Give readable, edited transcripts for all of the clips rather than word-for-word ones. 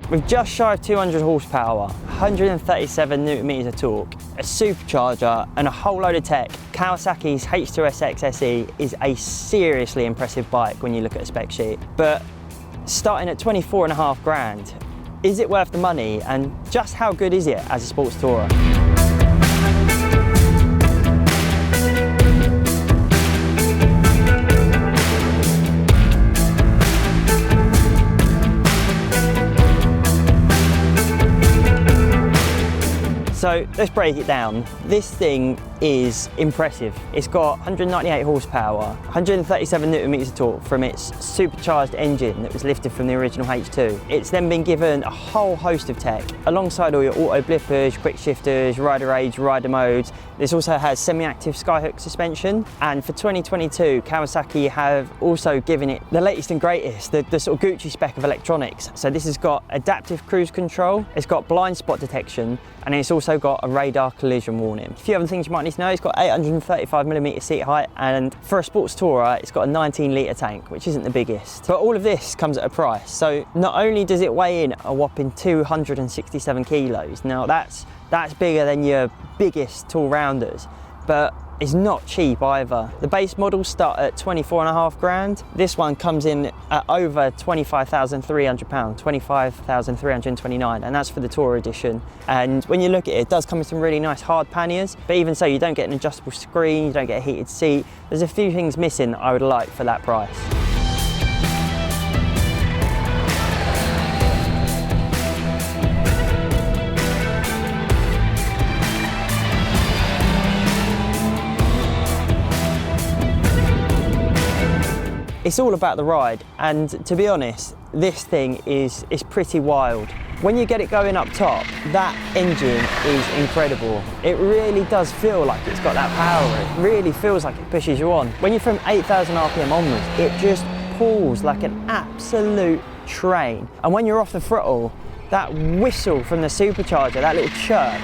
With just shy of 200 horsepower, 137 newton meters of torque, a supercharger and a whole load of tech, Kawasaki's H2 SX SE is a seriously impressive bike when you look at a spec sheet. But starting at 24.5 grand, is it worth the money, and just how good is it as a sports tourer? So let's break it down. This thing is impressive. It's got 198 horsepower, 137 newton meters of torque from its supercharged engine that was lifted from the original H2. It's then been given a whole host of tech, alongside all your auto blippers, quick shifters, rider age, rider modes. This also has semi-active skyhook suspension, and for 2022, Kawasaki have also given it the latest and greatest, the sort of Gucci spec of electronics. So this has got adaptive cruise control, it's got blind spot detection, and it's also got a radar collision warning. A few other things you might need to know: it's got 835mm seat height, and for a sports tourer, it's got a 19-litre tank, which isn't the biggest. But all of this comes at a price. So not only does it weigh in a whopping 267 kilos, now that's bigger than your biggest tall rounders, but it's not cheap either. The base models start at 24.5 grand. This one comes in at over £25,300, 25,329, and that's for the Tour edition. And when you look at it, it does come with some really nice hard panniers, but even so, you don't get an adjustable screen, you don't get a heated seat. There's a few things missing that I would like for that price. It's all about the ride, and to be honest, this thing is pretty wild. When you get it going up top, that engine is incredible. It really does feel like it's got that power. It really feels like it pushes you on. When you're from 8,000 RPM onwards, it just pulls like an absolute train. And when you're off the throttle, that whistle from the supercharger, that little chirp,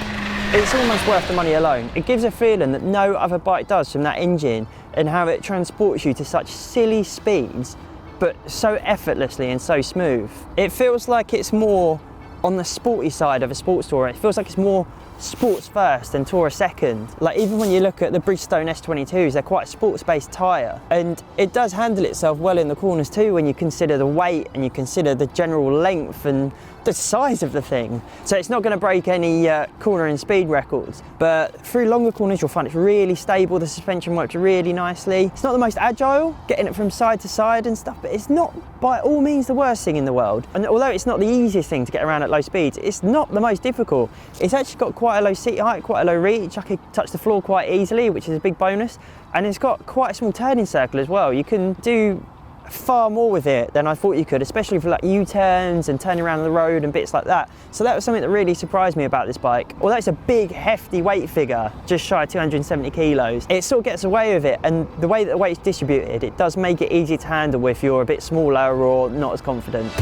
it's almost worth the money alone. It gives a feeling that no other bike does from that engine, and how it transports you to such silly speeds, but so effortlessly and so smooth. It feels like it's more on the sporty side of a sports tourer. It feels like it's more sports first and tourer second. Like, even when you look at the Bridgestone S22s, they're quite a sports-based tyre, and it does handle itself well in the corners too when you consider the weight and you consider the general length and the size of the thing. So it's not going to break any corner and speed records, but through longer corners you'll find it's really stable. The suspension works really nicely. It's not the most agile, getting it from side to side and stuff, but it's not by all means the worst thing in the world. And although it's not the easiest thing to get around at low speeds, it's not the most difficult. It's actually got quite a low seat height, quite a low reach. I could touch the floor quite easily, which is a big bonus. And it's got quite a small turning circle as well. You can do far more with it than I thought you could, especially for like U-turns and turning around the road and bits like that. So that was something that really surprised me about this bike. Although it's a big, hefty weight figure, just shy of 270 kilos, it sort of gets away with it, and the way that the weight's distributed, it does make it easy to handle if you're a bit smaller or not as confident.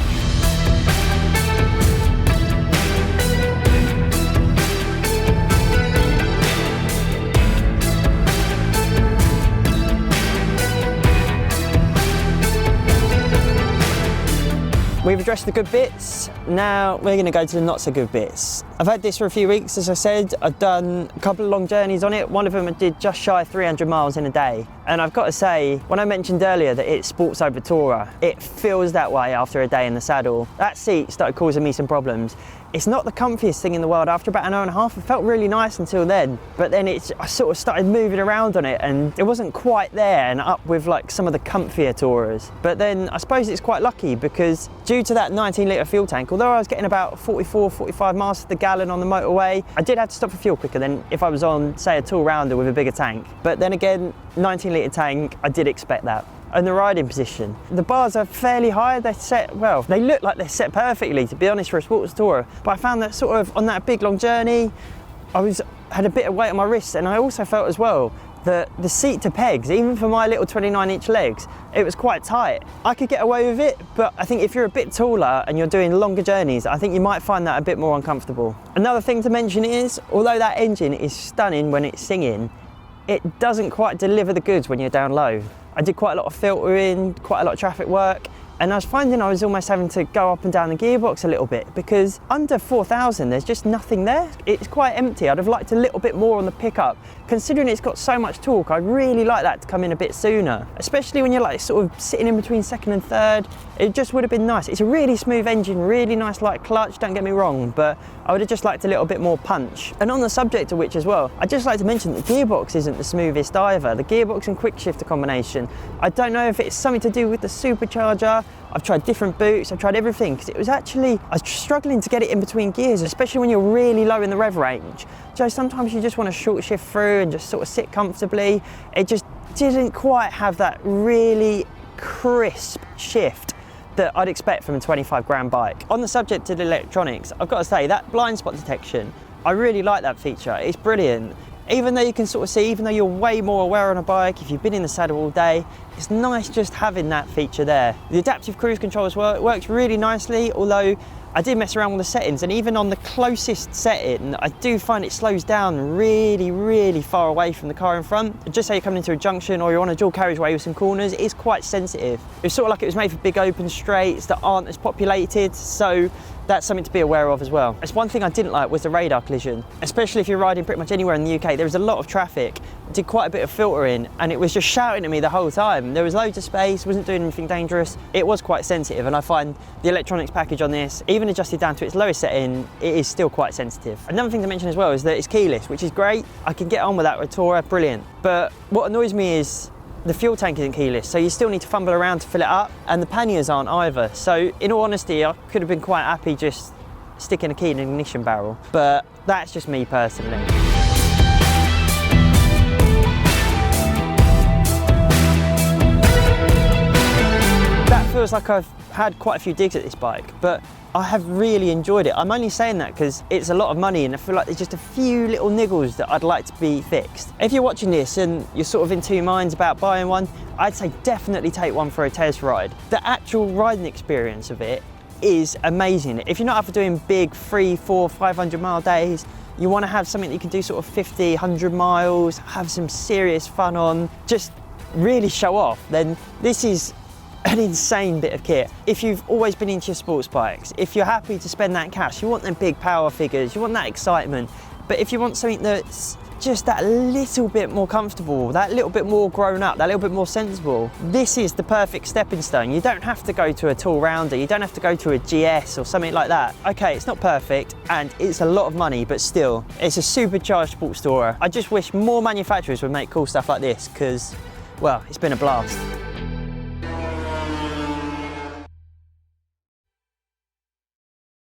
We've addressed the good bits, now we're going to go to the not so good bits. I've had this for a few weeks, as I said. I've done a couple of long journeys on it. One of them I did just shy of 300 miles in a day. And I've got to say, when I mentioned earlier that it's sports over tourer, it feels that way after a day in the saddle. That seat started causing me some problems. It's not the comfiest thing in the world. After about an hour and a half, it felt really nice until then. But then I sort of started moving around on it, and it wasn't quite there and up with like some of the comfier tourers. But then I suppose it's quite lucky, because due to that 19-litre fuel tank, although I was getting about 44, 45 miles to the gallon on the motorway, I did have to stop for fuel quicker than if I was on, say, a tall rounder with a bigger tank. But then again, 19-litre tank, I did expect that. And the riding position, the bars are fairly high. They're set, well, they look like they're set perfectly, to be honest, for a sports tourer. But I found that sort of on that big long journey, I had a bit of weight on my wrists, and I also felt as well that the seat to pegs, even for my little 29-inch legs, it was quite tight. I could get away with it, but I think if you're a bit taller and you're doing longer journeys, I think you might find that a bit more uncomfortable. Another thing to mention is, although that engine is stunning when it's singing, it doesn't quite deliver the goods when you're down low. I did quite a lot of filtering, quite a lot of traffic work, And I was finding I was almost having to go up and down the gearbox a little bit, because under 4,000 there's just nothing there. It's quite empty. I'd have liked a little bit more on the pickup. Considering it's got so much torque, I'd really like that to come in a bit sooner, especially when you're like sort of sitting in between second and third. It just would have been nice. It's a really smooth engine, really nice light clutch, don't get me wrong, but I would have just liked a little bit more punch. And on the subject of which as well, I'd just like to mention that the gearbox isn't the smoothest either. The gearbox and quick shifter combination, I don't know if it's something to do with the supercharger. I've tried different boots, I've tried everything, because it was actually, I was struggling to get it in between gears, especially when you're really low in the rev range. So sometimes you just want to short shift through and just sort of sit comfortably. It just didn't quite have that really crisp shift that I'd expect from a 25 grand bike. On the subject of the electronics, I've got to say that blind spot detection, I really like that feature. It's brilliant. Even though you can sort of see, even though you're way more aware on a bike, if you've been in the saddle all day, it's nice just having that feature there. The adaptive cruise control as well, it works really nicely, although I did mess around with the settings, and even on the closest setting, I do find it slows down really, really far away from the car in front. Just say you're coming into a junction or you're on a dual carriageway with some corners, it is quite sensitive. It's sort of like it was made for big open straights that aren't as populated, so that's something to be aware of as well. It's one thing I didn't like was the radar collision, especially if you're riding pretty much anywhere in the UK. There was a lot of traffic, did quite a bit of filtering, and it was just shouting at me the whole time. There was loads of space, wasn't doing anything dangerous. It was quite sensitive, and I find the electronics package on this, even adjusted down to its lowest setting, it is still quite sensitive. Another thing to mention as well is that it's keyless, which is great. I can get on with that with Tourer, brilliant. But what annoys me is the fuel tank isn't keyless, so you still need to fumble around to fill it up, and the panniers aren't either. So in all honesty, I could have been quite happy just sticking a key in an ignition barrel, but that's just me personally. That feels like I've had quite a few digs at this bike, but I have really enjoyed it. I'm only saying that because it's a lot of money and I feel like there's just a few little niggles that I'd like to be fixed. If you're watching this and you're sort of in two minds about buying one, I'd say definitely take one for a test ride. The actual riding experience of it is amazing. If you're not up for doing big 300, 400, 500 mile days, you want to have something that you can do sort of 50, 100 miles, have some serious fun on, just really show off, then this is an insane bit of kit. If you've always been into your sports bikes, if you're happy to spend that cash, you want them big power figures, you want that excitement, but if you want something that's just that little bit more comfortable, that little bit more grown up, that little bit more sensible, this is the perfect stepping stone. You don't have to go to a tall rounder, you don't have to go to a GS or something like that. Okay, it's not perfect and it's a lot of money, but still, it's a supercharged sports tourer. I just wish more manufacturers would make cool stuff like this because, well, it's been a blast.